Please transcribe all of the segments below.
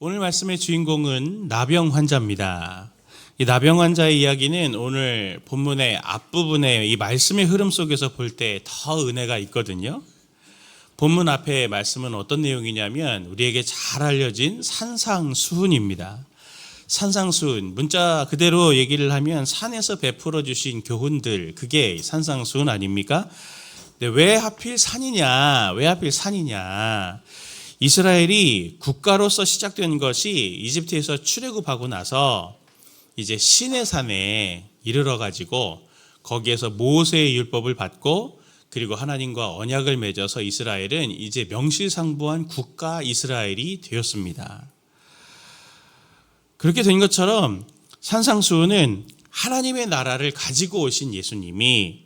오늘 말씀의 주인공은 나병 환자입니다. 이 나병 환자의 이야기는 오늘 본문의 앞부분의 이 말씀의 흐름 속에서 볼 때 더 은혜가 있거든요. 본문 앞에 말씀은 어떤 내용이냐면 우리에게 잘 알려진 산상수훈입니다. 산상수훈, 문자 그대로 얘기를 하면 산에서 베풀어 주신 교훈들, 그게 산상수훈 아닙니까? 근데 왜 하필 산이냐? 왜 하필 산이냐? 이스라엘이 국가로서 시작된 것이 이집트에서 출애굽하고 나서 이제 시내산에 이르러 가지고 거기에서 모세의 율법을 받고 그리고 하나님과 언약을 맺어서 이스라엘은 이제 명실상부한 국가 이스라엘이 되었습니다. 그렇게 된 것처럼 산상수훈은 하나님의 나라를 가지고 오신 예수님이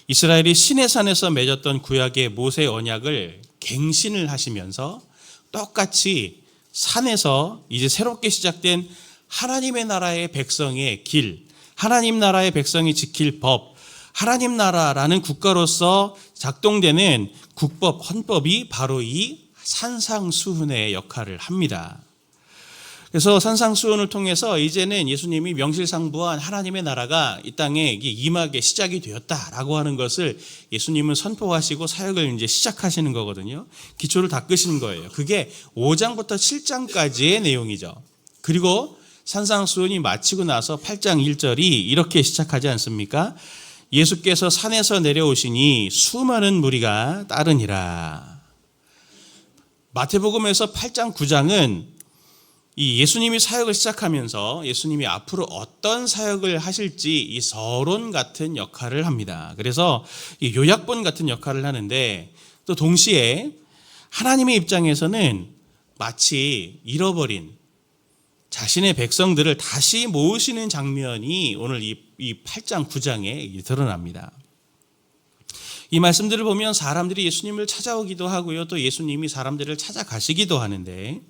이스라엘이 시내산에서 맺었던 구약의 모세 언약을 갱신을 하시면서 똑같이 산에서 이제 새롭게 시작된 하나님의 나라의 백성의 길, 하나님 나라의 백성이 지킬 법, 하나님 나라라는 국가로서 작동되는 국법, 헌법이 바로 이 산상수훈의 역할을 합니다. 그래서 산상수훈을 통해서 이제는 예수님이 명실상부한 하나님의 나라가 이 땅에 임하게 시작이 되었다라고 하는 것을 예수님은 선포하시고 사역을 이제 시작하시는 거거든요. 기초를 닦으시는 거예요. 그게 5장부터 7장까지의 내용이죠. 그리고 산상수훈이 마치고 나서 8장 1절이 이렇게 시작하지 않습니까? 예수께서 산에서 내려오시니 수많은 무리가 따르니라. 마태복음에서 8장 9장은 이 예수님이 사역을 시작하면서 예수님이 앞으로 어떤 사역을 하실지 이 서론 같은 역할을 합니다. 그래서 이 요약본 같은 역할을 하는데 또 동시에 하나님의 입장에서는 마치 잃어버린 자신의 백성들을 다시 모으시는 장면이 오늘 이 8장 9장에 드러납니다. 이 말씀들을 보면 사람들이 예수님을 찾아오기도 하고요. 또 예수님이 사람들을 찾아가시기도 하는데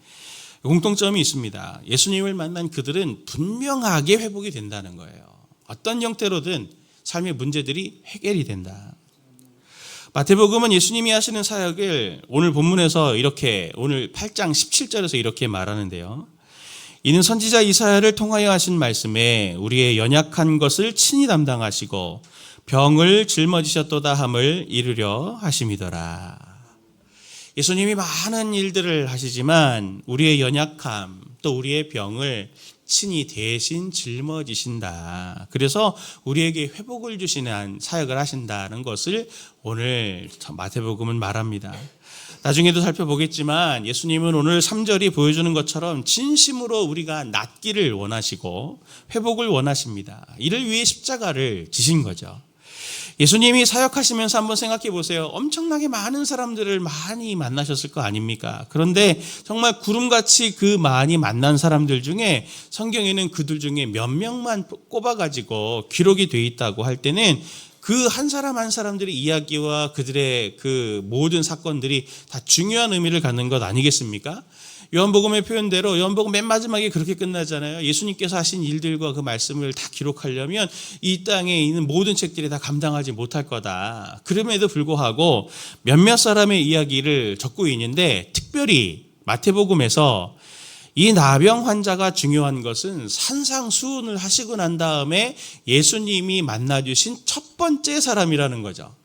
공통점이 있습니다. 예수님을 만난 그들은 분명하게 회복이 된다는 거예요. 어떤 형태로든 삶의 문제들이 해결이 된다. 마태복음은 예수님이 하시는 사역을 오늘 본문에서 이렇게 오늘 8장 17절에서 이렇게 말하는데요. 이는 선지자 이사야를 통하여 하신 말씀에 우리의 연약한 것을 친히 담당하시고 병을 짊어지셨도다 함을 이루려 하심이더라. 예수님이 많은 일들을 하시지만 우리의 연약함 또 우리의 병을 친히 대신 짊어지신다. 그래서 우리에게 회복을 주시는 사역을 하신다는 것을 오늘 마태복음은 말합니다. 나중에도 살펴보겠지만 예수님은 오늘 3절이 보여주는 것처럼 진심으로 우리가 낫기를 원하시고 회복을 원하십니다. 이를 위해 십자가를 지신 거죠. 예수님이 사역하시면서 한번 생각해 보세요. 엄청나게 많은 사람들을 많이 만나셨을 거 아닙니까? 그런데 정말 구름같이 그 많이 만난 사람들 중에 성경에는 그들 중에 몇 명만 꼽아가지고 기록이 돼 있다고 할 때는 그 한 사람 한 사람들의 이야기와 그들의 그 모든 사건들이 다 중요한 의미를 갖는 것 아니겠습니까? 요한복음의 표현대로 요한복음 맨 마지막에 그렇게 끝나잖아요. 예수님께서 하신 일들과 그 말씀을 다 기록하려면 이 땅에 있는 모든 책들이 다 감당하지 못할 거다. 그럼에도 불구하고 몇몇 사람의 이야기를 적고 있는데 특별히 마태복음에서 이 나병 환자가 중요한 것은 산상수훈을 하시고 난 다음에 예수님이 만나주신 첫 번째 사람이라는 거죠.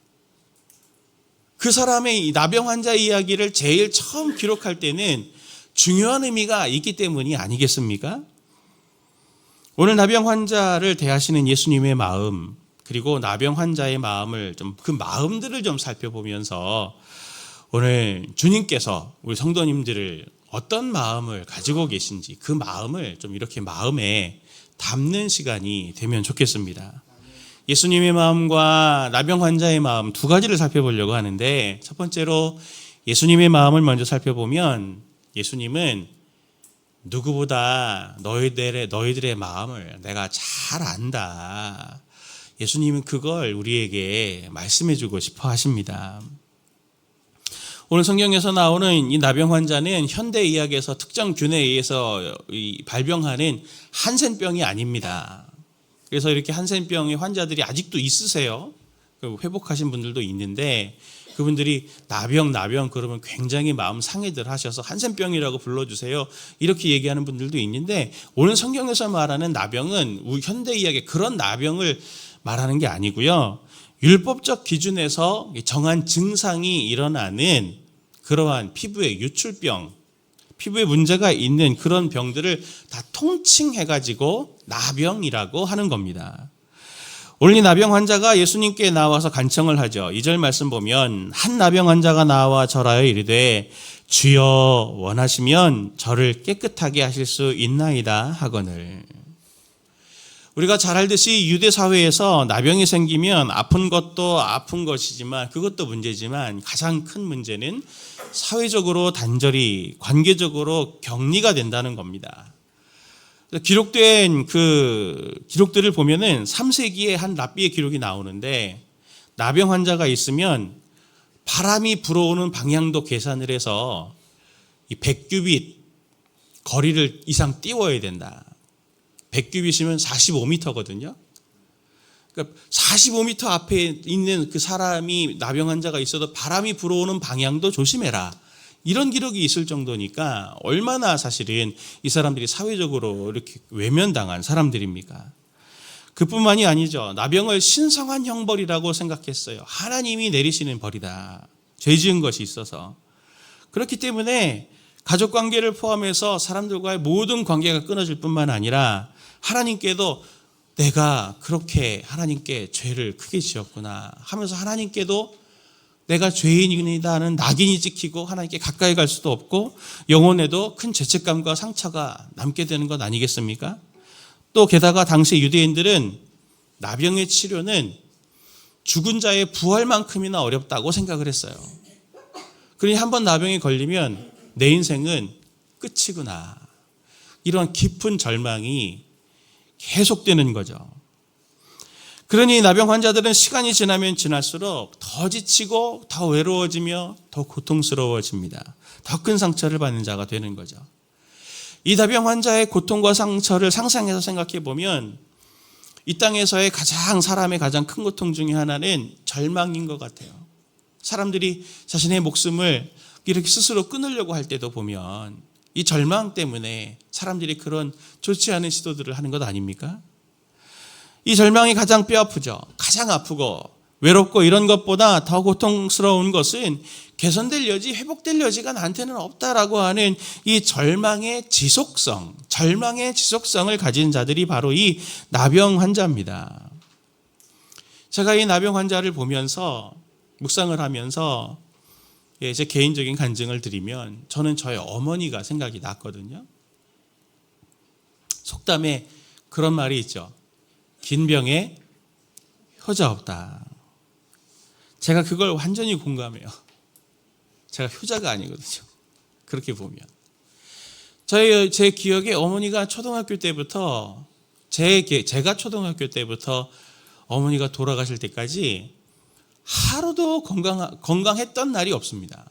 그 사람의 이 나병 환자 이야기를 제일 처음 기록할 때는 중요한 의미가 있기 때문이 아니겠습니까? 오늘 나병 환자를 대하시는 예수님의 마음, 그리고 나병 환자의 마음을 그 마음들을 좀 살펴보면서 오늘 주님께서 우리 성도님들을 어떤 마음을 가지고 계신지 그 마음을 좀 이렇게 마음에 담는 시간이 되면 좋겠습니다. 예수님의 마음과 나병 환자의 마음 두 가지를 살펴보려고 하는데 첫 번째로 예수님의 마음을 먼저 살펴보면 예수님은 누구보다 너희들의 마음을 내가 잘 안다. 예수님은 그걸 우리에게 말씀해주고 싶어 하십니다. 오늘 성경에서 나오는 이 나병 환자는 현대 의학에서 특정 균에 의해서 발병하는 한센병이 아닙니다. 그래서 이렇게 한센병의 환자들이 아직도 있으세요. 회복하신 분들도 있는데 그분들이 나병 그러면 굉장히 마음 상해들 하셔서 한센병이라고 불러주세요. 이렇게 얘기하는 분들도 있는데 오늘 성경에서 말하는 나병은 현대 이야기 그런 나병을 말하는 게 아니고요. 율법적 기준에서 정한 증상이 일어나는 그러한 피부의 유출병, 피부에 문제가 있는 그런 병들을 다 통칭해가지고 나병이라고 하는 겁니다. 오늘 이 나병 환자가 예수님께 나와서 간청을 하죠. 2절 말씀 보면 한 나병 환자가 나와 절하여 이르되 주여 원하시면 저를 깨끗하게 하실 수 있나이다 하거늘. 우리가 잘 알듯이 유대 사회에서 나병이 생기면 아픈 것도 아픈 것이지만 그것도 문제지만 가장 큰 문제는 사회적으로 단절이 관계적으로 격리가 된다는 겁니다. 기록된 기록들을 보면은 3세기에 한 랍비의 기록이 나오는데 나병 환자가 있으면 바람이 불어오는 방향도 계산을 해서 이 100규빗 거리를 이상 띄워야 된다. 100규빗이면 45m거든요. 그러니까 45m 앞에 있는 그 사람이 나병 환자가 있어도 바람이 불어오는 방향도 조심해라. 이런 기록이 있을 정도니까 얼마나 사실은 이 사람들이 사회적으로 이렇게 외면당한 사람들입니까? 그뿐만이 아니죠. 나병을 신성한 형벌이라고 생각했어요. 하나님이 내리시는 벌이다. 죄 지은 것이 있어서. 그렇기 때문에 가족관계를 포함해서 사람들과의 모든 관계가 끊어질 뿐만 아니라 하나님께도 내가 그렇게 하나님께 죄를 크게 지었구나 하면서 하나님께도 내가 죄인이다는 낙인이 찍히고 하나님께 가까이 갈 수도 없고 영혼에도 큰 죄책감과 상처가 남게 되는 것 아니겠습니까? 또 게다가 당시 유대인들은 나병의 치료는 죽은 자의 부활만큼이나 어렵다고 생각을 했어요. 그러니 한번 나병에 걸리면 내 인생은 끝이구나. 이런 깊은 절망이 계속되는 거죠. 그러니 나병 환자들은 시간이 지나면 지날수록 더 지치고 더 외로워지며 더 고통스러워집니다. 더 큰 상처를 받는 자가 되는 거죠. 이 나병 환자의 고통과 상처를 상상해서 생각해 보면 이 땅에서의 사람의 가장 큰 고통 중에 하나는 절망인 것 같아요. 사람들이 자신의 목숨을 이렇게 스스로 끊으려고 할 때도 보면 이 절망 때문에 사람들이 그런 좋지 않은 시도들을 하는 것 아닙니까? 이 절망이 가장 뼈아프죠. 가장 아프고 외롭고 이런 것보다 더 고통스러운 것은 개선될 여지, 회복될 여지가 나한테는 없다라고 하는 이 절망의 지속성을 가진 자들이 바로 이 나병 환자입니다. 제가 이 나병 환자를 보면서 묵상을 하면서 제 개인적인 간증을 드리면 저는 저의 어머니가 생각이 났거든요. 속담에 그런 말이 있죠. 긴 병에 효자 없다. 제가 그걸 완전히 공감해요. 제가 효자가 아니거든요. 그렇게 보면. 제 기억에 어머니가 초등학교 때부터 제가 초등학교 때부터 어머니가 돌아가실 때까지 하루도 건강했던 날이 없습니다.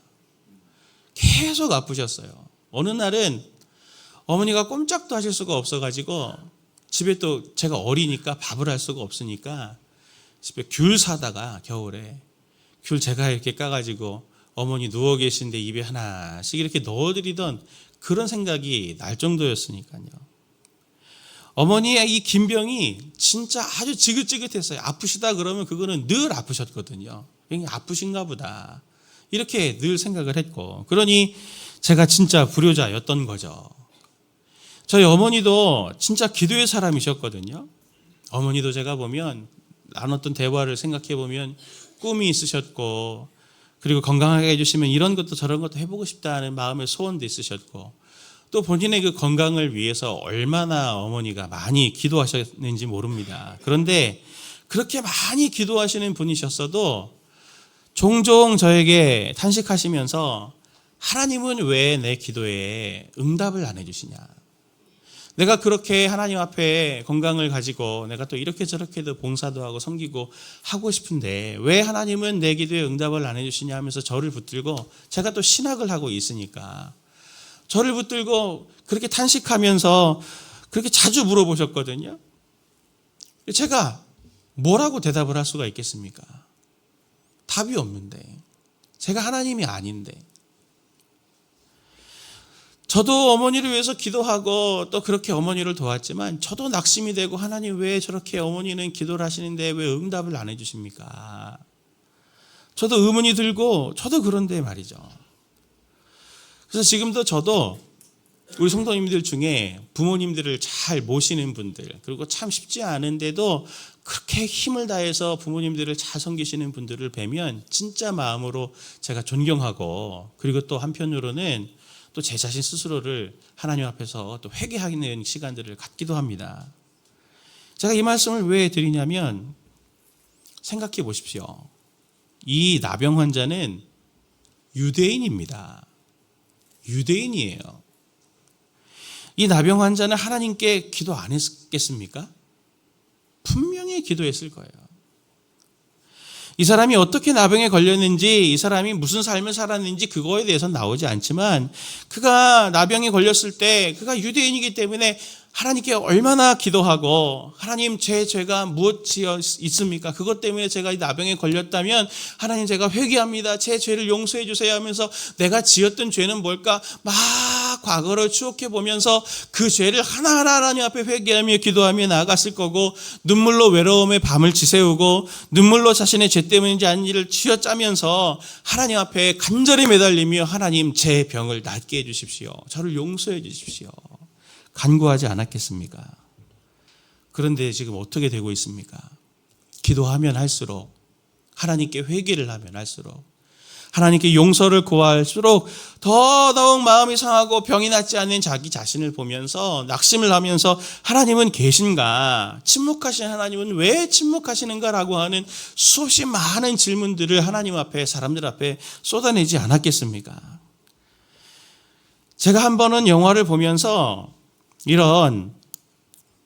계속 아프셨어요. 어느 날은 어머니가 꼼짝도 하실 수가 없어가지고 집에 또 제가 어리니까 밥을 할 수가 없으니까 집에 귤 사다가 겨울에 귤 제가 이렇게 까가지고 어머니 누워 계신데 입에 하나씩 이렇게 넣어드리던 그런 생각이 날 정도였으니까요. 어머니의 이 긴 병이 진짜 아주 지긋지긋했어요. 아프시다 그러면 그거는 늘 아프셨거든요. 아프신가 보다. 이렇게 늘 생각을 했고 그러니 제가 진짜 불효자였던 거죠. 저희 어머니도 진짜 기도의 사람이셨거든요. 어머니도 제가 보면 나눴던 대화를 생각해 보면 꿈이 있으셨고 그리고 건강하게 해주시면 이런 것도 저런 것도 해보고 싶다는 마음의 소원도 있으셨고 또 본인의 그 건강을 위해서 얼마나 어머니가 많이 기도하셨는지 모릅니다. 그런데 그렇게 많이 기도하시는 분이셨어도 종종 저에게 탄식하시면서 하나님은 왜 내 기도에 응답을 안 해주시냐. 내가 그렇게 하나님 앞에 건강을 가지고 내가 또 이렇게 저렇게도 봉사도 하고 섬기고 하고 싶은데 왜 하나님은 내 기도에 응답을 안 해주시냐 하면서 저를 붙들고 제가 또 신학을 하고 있으니까 저를 붙들고 그렇게 탄식하면서 그렇게 자주 물어보셨거든요. 제가 뭐라고 대답을 할 수가 있겠습니까? 답이 없는데 제가 하나님이 아닌데. 저도 어머니를 위해서 기도하고 또 그렇게 어머니를 도왔지만 저도 낙심이 되고 하나님 왜 저렇게 어머니는 기도를 하시는데 왜 응답을 안 해주십니까? 저도 의문이 들고 저도 그런데 말이죠. 그래서 지금도 저도 우리 성도님들 중에 부모님들을 잘 모시는 분들, 그리고 참 쉽지 않은데도 그렇게 힘을 다해서 부모님들을 잘 섬기시는 분들을 뵈면 진짜 마음으로 제가 존경하고, 그리고 또 한편으로는 또 제 자신 스스로를 하나님 앞에서 또 회개하는 시간들을 갖기도 합니다. 제가 이 말씀을 왜 드리냐면, 생각해 보십시오. 이 나병 환자는 유대인입니다. 유대인이에요. 이 나병 환자는 하나님께 기도 안 했겠습니까? 분명히 기도했을 거예요. 이 사람이 어떻게 나병에 걸렸는지, 이 사람이 무슨 삶을 살았는지 그거에 대해서는 나오지 않지만, 그가 나병에 걸렸을 때 그가 유대인이기 때문에 하나님께 얼마나 기도하고, 하나님 제 죄가 무엇이 있습니까? 그것 때문에 제가 이 나병에 걸렸다면 하나님 제가 회개합니다. 제 죄를 용서해 주세요 하면서 내가 지었던 죄는 뭘까? 막 과거를 추억해 보면서 그 죄를 하나하나 하나님 앞에 회개하며 기도하며 나아갔을 거고, 눈물로 외로움의 밤을 지새우고 눈물로 자신의 죄 때문인지 아닌지를 쥐어짜면서 하나님 앞에 간절히 매달리며 하나님 제 병을 낫게 해 주십시오. 저를 용서해 주십시오. 간구하지 않았겠습니까? 그런데 지금 어떻게 되고 있습니까? 기도하면 할수록, 하나님께 회개를 하면 할수록, 하나님께 용서를 구할수록 더더욱 마음이 상하고 병이 낫지 않는 자기 자신을 보면서 낙심을 하면서 하나님은 계신가? 침묵하신 하나님은 왜 침묵하시는가라고 하는 수없이 많은 질문들을 하나님 앞에, 사람들 앞에 쏟아내지 않았겠습니까? 제가 한 번은 영화를 보면서 이런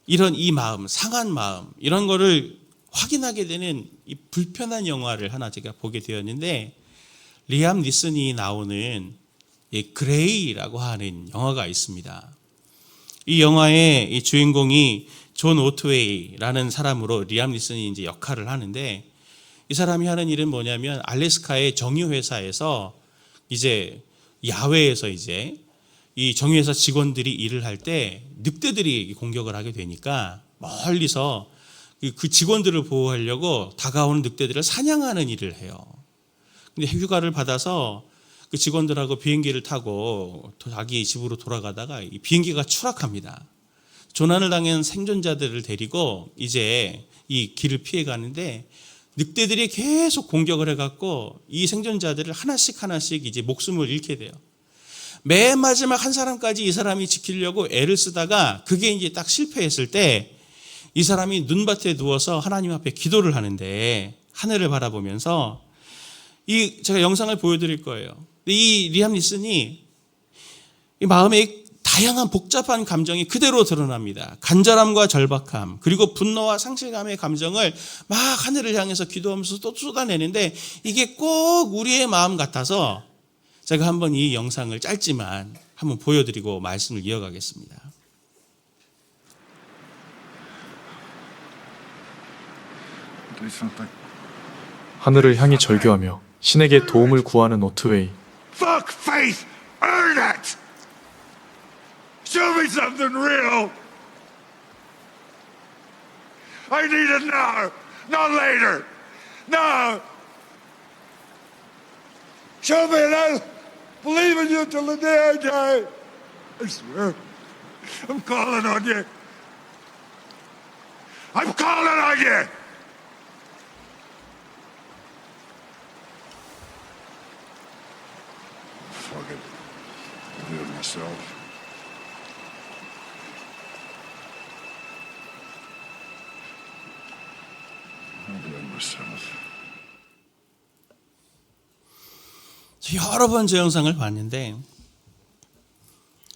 이 마음, 상한 마음, 이런 거를 확인하게 되는 이 불편한 영화를 하나 제가 보게 되었는데, 리암 니슨이 나오는 그레이라고 하는 영화가 있습니다. 이 영화의 이 주인공이 존 오트웨이라는 사람으로 리암 니슨이 이제 역할을 하는데, 이 사람이 하는 일은 뭐냐면 알래스카의 정유회사에서 이제 야외에서 이제 이 정유회사 직원들이 일을 할 때 늑대들이 공격을 하게 되니까 멀리서 그 직원들을 보호하려고 다가오는 늑대들을 사냥하는 일을 해요. 근데 휴가를 받아서 그 직원들하고 비행기를 타고 자기 집으로 돌아가다가 이 비행기가 추락합니다. 조난을 당한 생존자들을 데리고 이제 이 길을 피해 가는데, 늑대들이 계속 공격을 해갖고 이 생존자들을 하나씩 이제 목숨을 잃게 돼요. 맨 마지막 한 사람까지 이 사람이 지키려고 애를 쓰다가 그게 이제 딱 실패했을 때 이 사람이 눈밭에 누워서 하나님 앞에 기도를 하는데, 하늘을 바라보면서, 제가 영상을 보여드릴 거예요. 이 리암 니슨이 이 마음에 다양한 복잡한 감정이 그대로 드러납니다. 간절함과 절박함, 그리고 분노와 상실감의 감정을 막 하늘을 향해서 기도하면서 또 쏟아내는데, 이게 꼭 우리의 마음 같아서 제가 한번 이 영상을 짧지만 한번 보여드리고 말씀을 이어가겠습니다. 하늘을 향해 절규하며 신에게 도움을 구하는 오트웨이. Fuck faith! Earn it! Show me something real! I need it now! Not later! Now! Show me and I'll believe in you till the day I die! I swear, I'm calling on you! I'm calling on you! Fuck it. I'll do it myself. I'll do it myself. 여러 번 제 영상을 봤는데,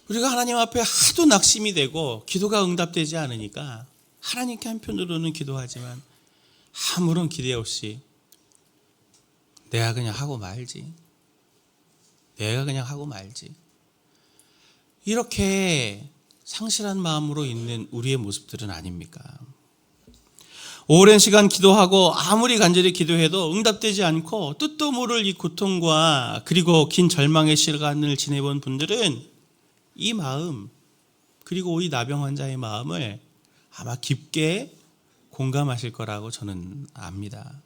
우리가 하나님 앞에 하도 낙심이 되고 기도가 응답되지 않으니까 하나님께 한편으로는 기도하지만 아무런 기대 없이 내가 그냥 하고 말지, 이렇게 상실한 마음으로 있는 우리의 모습들은 아닙니까? 오랜 시간 기도하고 아무리 간절히 기도해도 응답되지 않고 뜻도 모를 이 고통과 그리고 긴 절망의 시간을 지내본 분들은 이 마음, 그리고 이 나병 환자의 마음을 아마 깊게 공감하실 거라고 저는 압니다.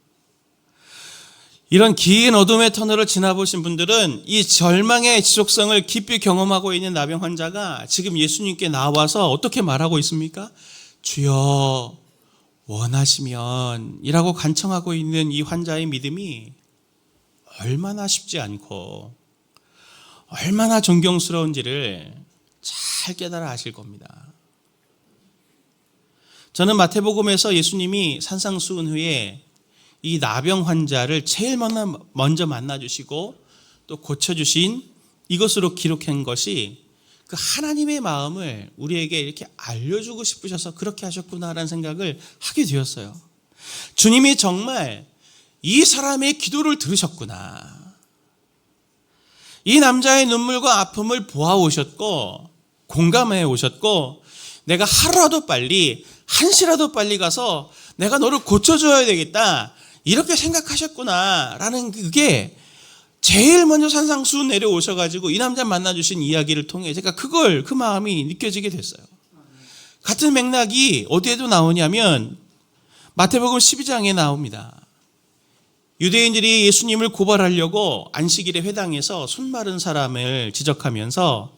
이런 긴 어둠의 터널을 지나보신 분들은 이 절망의 지속성을 깊이 경험하고 있는 나병 환자가 지금 예수님께 나와서 어떻게 말하고 있습니까? 주여 원하시면 이라고 간청하고 있는 이 환자의 믿음이 얼마나 쉽지 않고 얼마나 존경스러운지를 잘 깨달아 아실 겁니다. 저는 마태복음에서 예수님이 산상수훈 후에 이 나병 환자를 제일 먼저 만나주시고 또 고쳐주신 이것으로 기록한 것이 그 하나님의 마음을 우리에게 이렇게 알려주고 싶으셔서 그렇게 하셨구나라는 생각을 하게 되었어요. 주님이 정말 이 사람의 기도를 들으셨구나. 이 남자의 눈물과 아픔을 보아오셨고 공감해 오셨고 내가 하루라도 빨리 한시라도 빨리 가서 내가 너를 고쳐줘야 되겠다 이렇게 생각하셨구나라는 그게 제일 먼저 산상수훈 내려오셔가지고 이 남자 만나주신 이야기를 통해 제가 그 마음이 느껴지게 됐어요. 같은 맥락이 어디에도 나오냐면 마태복음 12장에 나옵니다. 유대인들이 예수님을 고발하려고 안식일에 회당에서 손 마른 사람을 지적하면서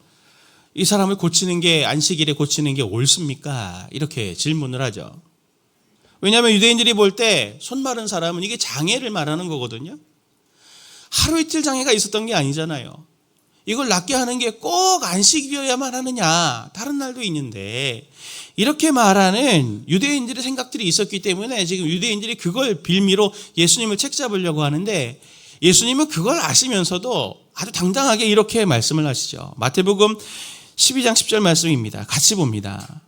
이 사람을 고치는 게 안식일에 고치는 게 옳습니까? 이렇게 질문을 하죠. 왜냐하면 유대인들이 볼 때 손 마른 사람은 이게 장애를 말하는 거거든요. 하루 이틀 장애가 있었던 게 아니잖아요. 이걸 낫게 하는 게 꼭 안식일이어야만 하느냐, 다른 날도 있는데 이렇게 말하는 유대인들의 생각들이 있었기 때문에 지금 유대인들이 그걸 빌미로 예수님을 책잡으려고 하는데 예수님은 그걸 아시면서도 아주 당당하게 이렇게 말씀을 하시죠. 마태복음 12장 10절 말씀입니다. 같이 봅니다.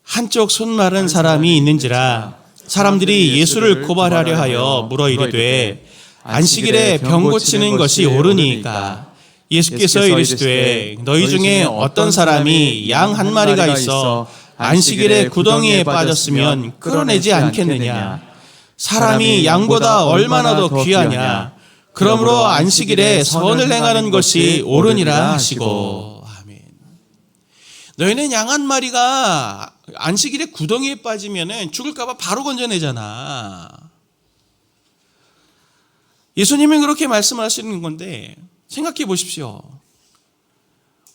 한쪽 손 마른 사람이 있는지라 사람들이 예수를 고발하려 하여 물어 이르되 안식일에 병 고치는 것이 옳으니까 예수께서 이르시되 너희 중에 어떤 사람이 양 한 마리가 있어 안식일에 구덩이에 빠졌으면 끌어내지 않겠느냐. 사람이 양보다 얼마나 더 귀하냐. 그러므로 안식일에 선을 행하는 것이 옳으니라 하시고. 너희는 양 한 마리가 안식일에 구덩이에 빠지면 죽을까 봐 바로 건져내잖아. 예수님은 그렇게 말씀하시는 건데 생각해 보십시오.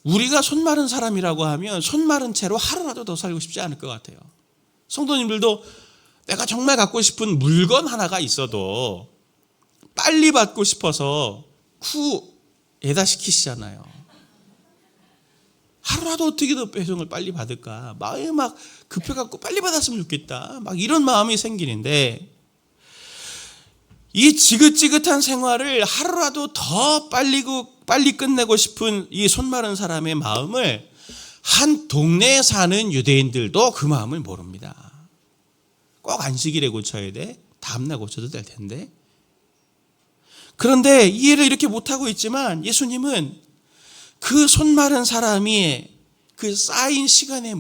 우리가 손 마른 사람이라고 하면 손 마른 채로 하루라도 더 살고 싶지 않을 것 같아요. 성도님들도 내가 정말 갖고 싶은 물건 하나가 있어도 빨리 받고 싶어서 쿠에다 시키시잖아요. 하루라도 어떻게 더 배송을 빨리 받을까? 마음이 막 급해갖고 빨리 받았으면 좋겠다. 막 이런 마음이 생기는데 이 지긋지긋한 생활을 하루라도 더 빨리 끝내고 싶은 이 손 마른 사람의 마음을 한 동네에 사는 유대인들도 그 마음을 모릅니다. 꼭 안식일에 고쳐야 돼? 다음날 고쳐도 될 텐데. 그런데 이해를 이렇게 못하고 있지만 예수님은 그 손 마른 사람이 그 쌓인 시간의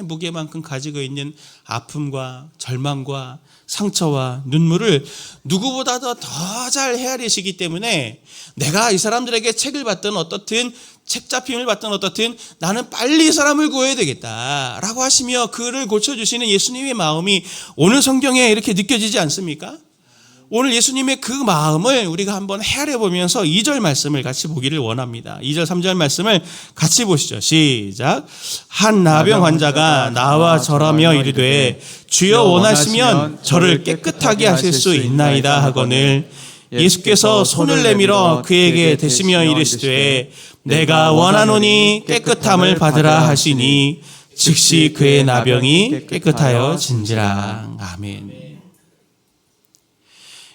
무게만큼 가지고 있는 아픔과 절망과 상처와 눈물을 누구보다도 더 잘 헤아리시기 때문에 내가 이 사람들에게 책을 받든 어떻든 책 잡힘을 받든 어떻든 나는 빨리 이 사람을 구해야 되겠다라고 하시며 그를 고쳐주시는 예수님의 마음이 오늘 성경에 이렇게 느껴지지 않습니까? 오늘 예수님의 그 마음을 우리가 한번 헤아려 보면서 2절 말씀을 같이 보기를 원합니다. 2절 3절 말씀을 같이 보시죠. 시작. 한 나병 환자가 나와 절하며 이르되 주여 원하시면 저를 깨끗하게 하실 수 있나이다 하거늘 예수께서 손을 내밀어 그에게 대시며 이르시되 내가 원하노니 깨끗함을 받으라 하시니 즉시 그의 나병이 깨끗하여 진지라. 아멘.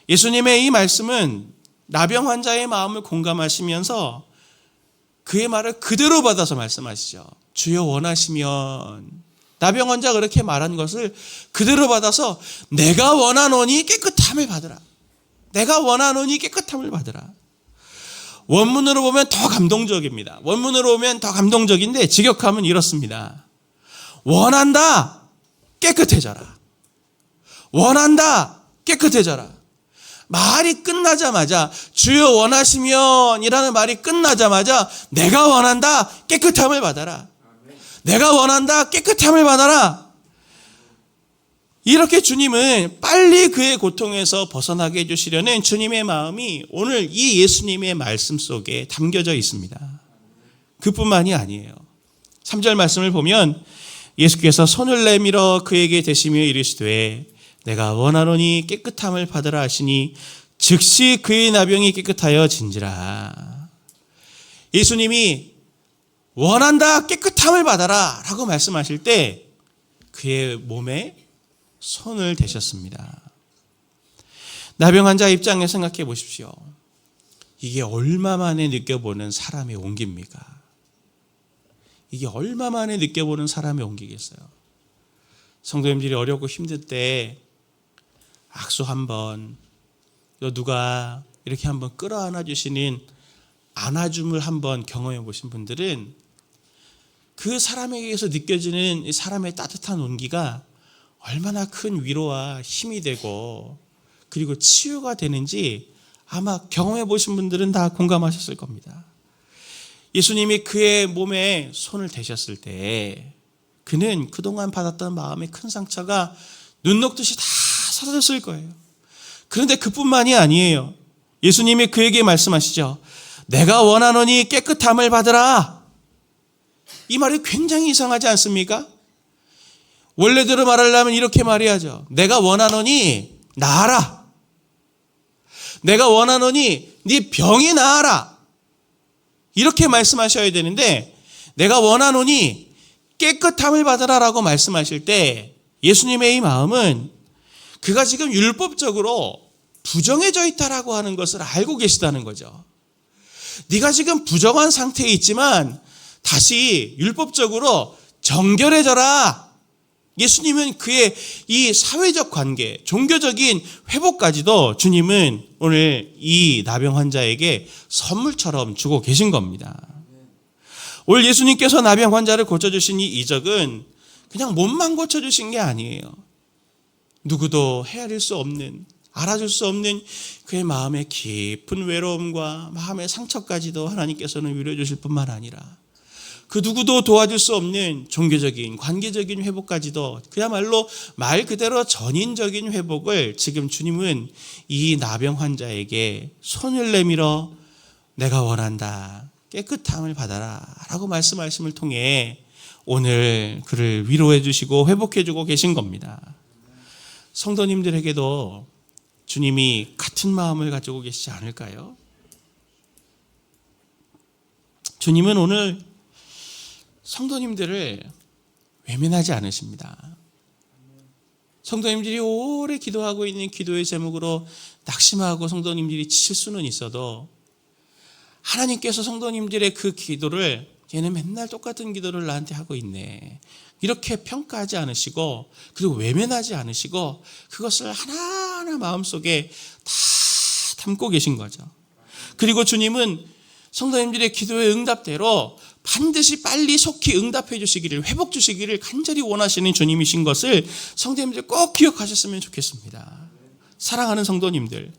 예수님의 이 말씀은 나병 환자의 마음을 공감하시면서 그의 말을 그대로 받아서 말씀하시죠. 주여 원하시면. 나병 환자가 그렇게 말한 것을 그대로 받아서 내가 원하노니 깨끗함을 받으라. 내가 원하노니 깨끗함을 받으라. 원문으로 보면 더 감동적입니다. 원문으로 보면 더 감동적인데 직역하면 이렇습니다. 원한다. 깨끗해져라. 원한다. 깨끗해져라. 말이 끝나자마자 주여 원하시면 이라는 말이 끝나자마자 내가 원한다. 깨끗함을 받아라. 내가 원한다. 깨끗함을 받아라. 이렇게 주님은 빨리 그의 고통에서 벗어나게 해주시려는 주님의 마음이 오늘 이 예수님의 말씀 속에 담겨져 있습니다. 그뿐만이 아니에요. 3절 말씀을 보면 예수께서 손을 내밀어 그에게 대시며 이르시되 내가 원하노니 깨끗함을 받으라 하시니 즉시 그의 나병이 깨끗하여 진지라. 예수님이 원한다 깨끗함을 받아라 라고 말씀하실 때 그의 몸에 손을 대셨습니다. 나병 환자 입장에 생각해 보십시오. 이게 얼마 만에 느껴보는 사람의 온기입니까? 이게 얼마 만에 느껴보는 사람의 온기겠어요? 성도님들이 어렵고 힘들 때 악수 한번, 누가 이렇게 한번 끌어안아 주시는 안아줌을 한번 경험해 보신 분들은 그 사람에게서 느껴지는 이 사람의 따뜻한 온기가 얼마나 큰 위로와 힘이 되고 그리고 치유가 되는지 아마 경험해 보신 분들은 다 공감하셨을 겁니다. 예수님이 그의 몸에 손을 대셨을 때 그는 그동안 받았던 마음의 큰 상처가 눈 녹듯이 다 사라졌을 거예요. 그런데 그뿐만이 아니에요. 예수님이 그에게 말씀하시죠. 내가 원하노니 깨끗함을 받으라. 이 말이 굉장히 이상하지 않습니까? 원래대로 말하려면 이렇게 말해야죠. 내가 원하노니 나아라. 내가 원하노니 네 병이 나아라. 이렇게 말씀하셔야 되는데 내가 원하노니 깨끗함을 받으라라고 말씀하실 때 예수님의 이 마음은 그가 지금 율법적으로 부정해져 있다라고 하는 것을 알고 계시다는 거죠. 네가 지금 부정한 상태에 있지만 다시 율법적으로 정결해져라. 예수님은 그의 이 사회적 관계, 종교적인 회복까지도 주님은 오늘 이 나병 환자에게 선물처럼 주고 계신 겁니다. 오늘 예수님께서 나병 환자를 고쳐주신 이 이적은 그냥 몸만 고쳐주신 게 아니에요. 누구도 헤아릴 수 없는, 알아줄 수 없는 그의 마음의 깊은 외로움과 마음의 상처까지도 하나님께서는 위로해 주실 뿐만 아니라 그 누구도 도와줄 수 없는 종교적인, 관계적인 회복까지도 그야말로 말 그대로 전인적인 회복을 지금 주님은 이 나병 환자에게 손을 내밀어 내가 원한다, 깨끗함을 받아라 라고 말씀하심을 통해 오늘 그를 위로해 주시고 회복해 주고 계신 겁니다. 성도님들에게도 주님이 같은 마음을 가지고 계시지 않을까요? 주님은 오늘 성도님들을 외면하지 않으십니다. 성도님들이 오래 기도하고 있는 기도의 제목으로 낙심하고 성도님들이 지칠 수는 있어도 하나님께서 성도님들의 그 기도를 얘는 맨날 똑같은 기도를 나한테 하고 있네. 이렇게 평가하지 않으시고 그리고 외면하지 않으시고 그것을 하나하나 마음속에 다 담고 계신 거죠. 그리고 주님은 성도님들의 기도의 응답대로 반드시 빨리 속히 응답해 주시기를, 회복 주시기를 간절히 원하시는 주님이신 것을 성도님들 꼭 기억하셨으면 좋겠습니다. 사랑하는 성도님들,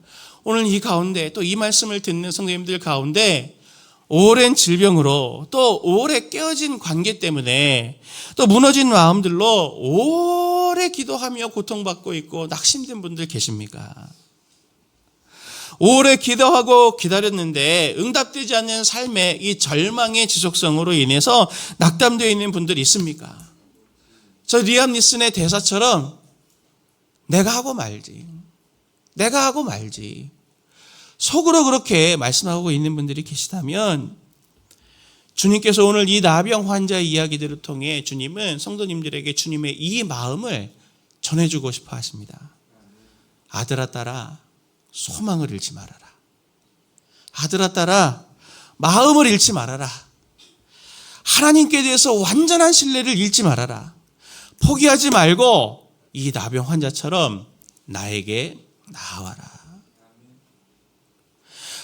오늘 이 가운데 또 이 말씀을 듣는 성도님들 가운데 오랜 질병으로 또 오래 깨어진 관계 때문에 또 무너진 마음들로 오래 기도하며 고통받고 있고 낙심된 분들 계십니까? 오래 기도하고 기다렸는데 응답되지 않는 삶의 이 절망의 지속성으로 인해서 낙담되어 있는 분들이 있습니까? 저 리암 니슨의 대사처럼 내가 하고 말지, 내가 하고 말지 속으로 그렇게 말씀하고 있는 분들이 계시다면 주님께서 오늘 이 나병 환자의 이야기들을 통해 주님은 성도님들에게 주님의 이 마음을 전해주고 싶어 하십니다. 아들아 딸아 소망을 잃지 말아라. 아들아 딸아 마음을 잃지 말아라. 하나님께 대해서 완전한 신뢰를 잃지 말아라. 포기하지 말고 이 나병 환자처럼 나에게 나아와라.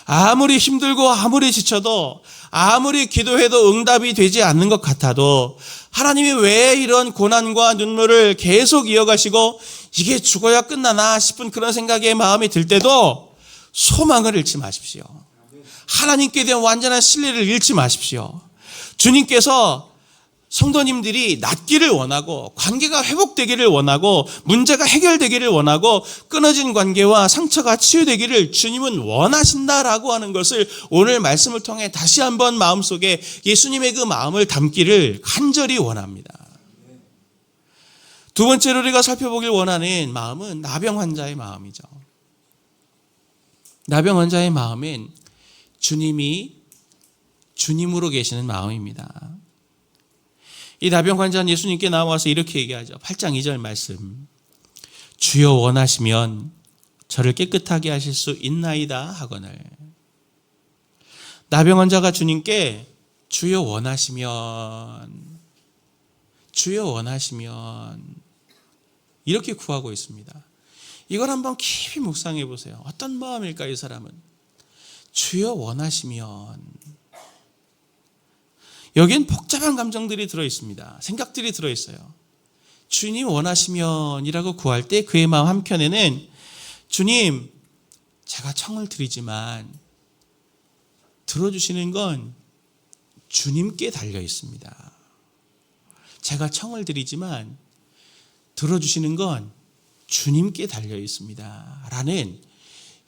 아무리 힘들고 아무리 지쳐도 아무리 기도해도 응답이 되지 않는 것 같아도 하나님이 왜 이런 고난과 눈물을 계속 이어가시고 이게 죽어야 끝나나 싶은 그런 생각에 마음이 들 때도 소망을 잃지 마십시오. 하나님께 대한 완전한 신뢰를 잃지 마십시오. 주님께서 성도님들이 낫기를 원하고 관계가 회복되기를 원하고 문제가 해결되기를 원하고 끊어진 관계와 상처가 치유되기를 주님은 원하신다라고 하는 것을 오늘 말씀을 통해 다시 한번 마음속에 예수님의 그 마음을 담기를 간절히 원합니다. 두 번째로 우리가 살펴보길 원하는 마음은 나병 환자의 마음이죠. 나병 환자의 마음은 주님이 주님으로 계시는 마음입니다. 이 나병 환자는 예수님께 나와서 이렇게 얘기하죠. 8장 2절 말씀. 주여 원하시면 저를 깨끗하게 하실 수 있나이다 하거늘. 나병 환자가 주님께 주여 원하시면 이렇게 구하고 있습니다. 이걸 한번 깊이 묵상해 보세요. 어떤 마음일까요, 이 사람은? 주여 원하시면. 여기엔 복잡한 감정들이 들어있습니다. 생각들이 들어있어요. 주님 원하시면이라고 구할 때 그의 마음 한켠에는 주님, 제가 청을 드리지만 들어주시는 건 주님께 달려 있습니다. 제가 청을 드리지만 들어주시는 건 주님께 달려 있습니다. 라는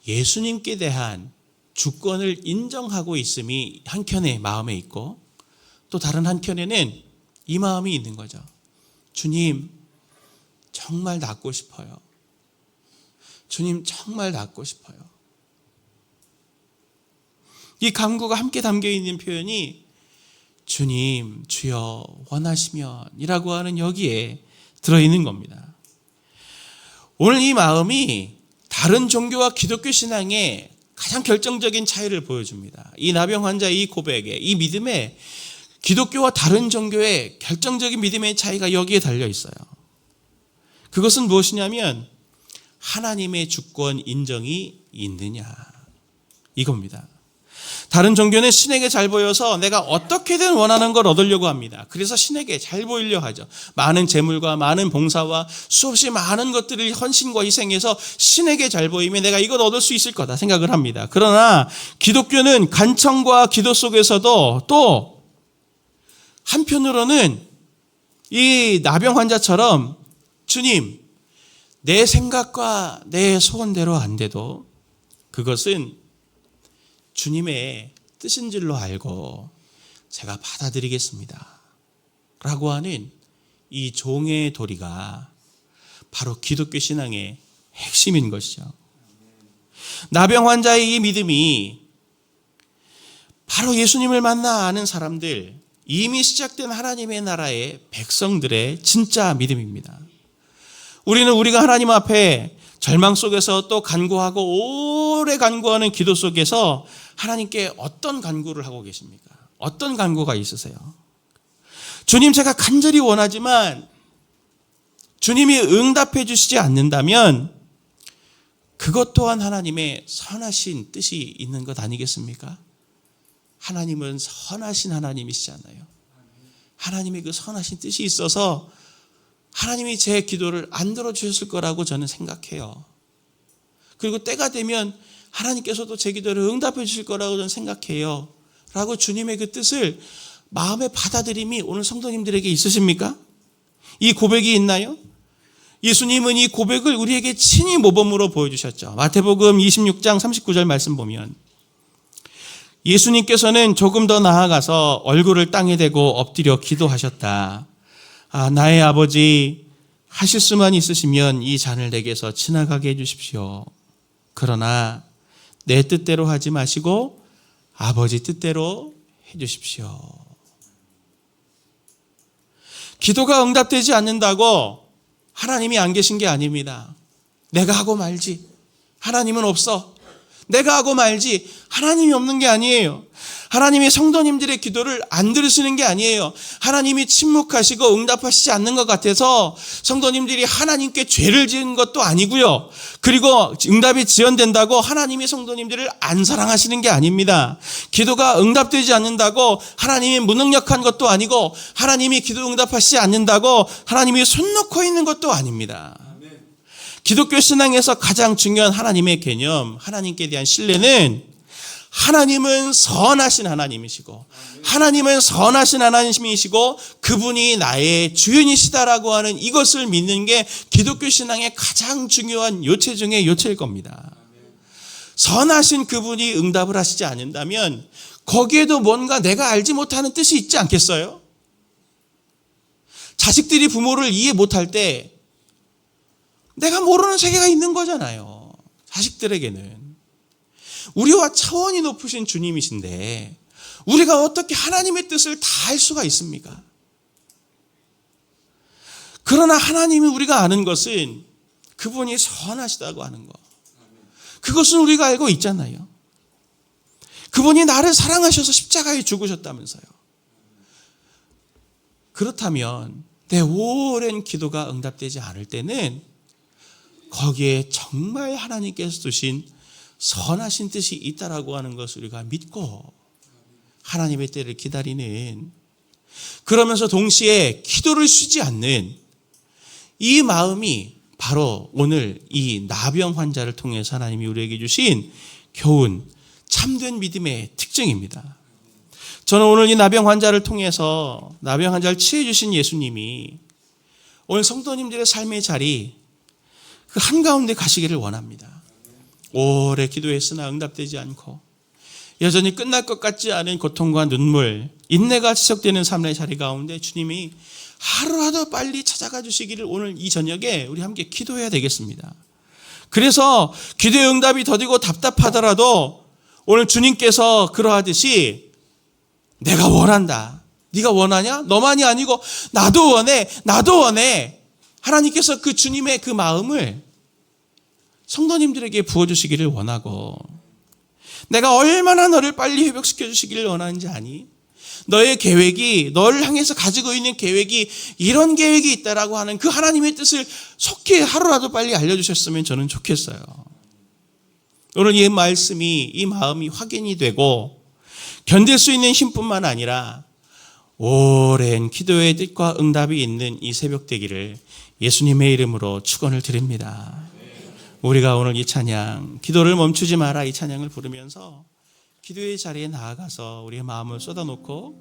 예수님께 대한 주권을 인정하고 있음이 한켠에 마음에 있고 또 다른 한켠에는 이 마음이 있는 거죠. 주님, 정말 낫고 싶어요. 주님, 정말 낫고 싶어요. 이 간구가 함께 담겨 있는 표현이 주님, 주여 원하시면 이라고 하는 여기에 들어있는 겁니다. 오늘 이 마음이 다른 종교와 기독교 신앙의 가장 결정적인 차이를 보여줍니다. 이 나병 환자의 이 고백에, 이 믿음에 기독교와 다른 종교의 결정적인 믿음의 차이가 여기에 달려 있어요. 그것은 무엇이냐면 하나님의 주권 인정이 있느냐 이겁니다. 다른 종교는 신에게 잘 보여서 내가 어떻게든 원하는 걸 얻으려고 합니다. 그래서 신에게 잘 보이려 하죠. 많은 재물과 많은 봉사와 수없이 많은 것들을 헌신과 희생해서 신에게 잘 보이면 내가 이걸 얻을 수 있을 거다 생각을 합니다. 그러나 기독교는 간청과 기도 속에서도 또 한편으로는 이 나병 환자처럼 주님, 내 생각과 내 소원대로 안 돼도 그것은 주님의 뜻인 줄로 알고 제가 받아들이겠습니다. 라고 하는 이 종의 도리가 바로 기독교 신앙의 핵심인 것이죠. 나병 환자의 이 믿음이 바로 예수님을 만나 아는 사람들, 이미 시작된 하나님의 나라의 백성들의 진짜 믿음입니다. 우리는 우리가 하나님 앞에 절망 속에서 또 간구하고 오래 간구하는 기도 속에서 하나님께 어떤 간구를 하고 계십니까? 어떤 간구가 있으세요? 주님, 제가 간절히 원하지만 주님이 응답해 주시지 않는다면 그것 또한 하나님의 선하신 뜻이 있는 것 아니겠습니까? 하나님은 선하신 하나님이시잖아요. 하나님의 그 선하신 뜻이 있어서 하나님이 제 기도를 안 들어주셨을 거라고 저는 생각해요. 그리고 때가 되면 하나님께서도 제 기도를 응답해 주실 거라고 저는 생각해요. 라고 주님의 그 뜻을 마음의 받아들임이 오늘 성도님들에게 있으십니까? 이 고백이 있나요? 예수님은 이 고백을 우리에게 친히 모범으로 보여주셨죠. 마태복음 26장 39절 말씀 보면 예수님께서는 조금 더 나아가서 얼굴을 땅에 대고 엎드려 기도하셨다. 나의 아버지, 하실 수만 있으시면 이 잔을 내게서 지나가게 해주십시오. 그러나 내 뜻대로 하지 마시고 아버지 뜻대로 해주십시오. 기도가 응답되지 않는다고 하나님이 안 계신 게 아닙니다. 내가 하고 말지. 하나님은 없어. 내가 하고 말지 하나님이 없는 게 아니에요. 하나님이 성도님들의 기도를 안 들으시는 게 아니에요. 하나님이 침묵하시고 응답하시지 않는 것 같아서 성도님들이 하나님께 죄를 지은 것도 아니고요. 그리고 응답이 지연된다고 하나님이 성도님들을 안 사랑하시는 게 아닙니다. 기도가 응답되지 않는다고 하나님이 무능력한 것도 아니고 하나님이 기도 응답하시지 않는다고 하나님이 손 놓고 있는 것도 아닙니다. 기독교 신앙에서 가장 중요한 하나님의 개념, 하나님께 대한 신뢰는 하나님은 선하신 하나님이시고 하나님은 선하신 하나님이시고 그분이 나의 주인이시다라고 하는 이것을 믿는 게 기독교 신앙의 가장 중요한 요체 중의 요체일 겁니다. 선하신 그분이 응답을 하시지 않는다면 거기에도 뭔가 내가 알지 못하는 뜻이 있지 않겠어요? 자식들이 부모를 이해 못할 때 내가 모르는 세계가 있는 거잖아요. 자식들에게는. 우리와 차원이 높으신 주님이신데 우리가 어떻게 하나님의 뜻을 다 알 수가 있습니까? 그러나 하나님이 우리가 아는 것은 그분이 선하시다고 하는 것. 그것은 우리가 알고 있잖아요. 그분이 나를 사랑하셔서 십자가에 죽으셨다면서요. 그렇다면 내 오랜 기도가 응답되지 않을 때는 거기에 정말 하나님께서 두신 선하신 뜻이 있다라고 하는 것을 우리가 믿고 하나님의 때를 기다리는, 그러면서 동시에 기도를 쉬지 않는 이 마음이 바로 오늘 이 나병 환자를 통해서 하나님이 우리에게 주신 교훈, 참된 믿음의 특징입니다. 저는 오늘 이 나병 환자를 통해서 나병 환자를 치유해 주신 예수님이 오늘 성도님들의 삶의 자리 그 한가운데 가시기를 원합니다. 오래 기도했으나 응답되지 않고 여전히 끝날 것 같지 않은 고통과 눈물, 인내가 지속되는 삶의 자리 가운데 주님이 하루라도 빨리 찾아가 주시기를 오늘 이 저녁에 우리 함께 기도해야 되겠습니다. 그래서 기도의 응답이 더디고 답답하더라도 오늘 주님께서 그러하듯이 내가 원한다. 네가 원하냐? 너만이 아니고 나도 원해. 나도 원해. 하나님께서 그 주님의 그 마음을 성도님들에게 부어주시기를 원하고, 내가 얼마나 너를 빨리 회복시켜 주시기를 원하는지 아니? 너의 계획이, 너를 향해서 가지고 있는 계획이 이런 계획이 있다라고 하는 그 하나님의 뜻을 속히 하루라도 빨리 알려주셨으면 저는 좋겠어요. 오늘 이 말씀이, 이 마음이 확인이 되고 견딜 수 있는 힘뿐만 아니라 오랜 기도의 뜻과 응답이 있는 이 새벽 되기를 예수님의 이름으로 축원을 드립니다. 우리가 오늘 이 찬양, 기도를 멈추지 마라, 이 찬양을 부르면서 기도의 자리에 나아가서 우리의 마음을 쏟아놓은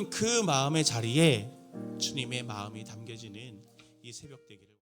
그 마음의 자리에 주님의 마음이 담겨지는 이 새벽 되기를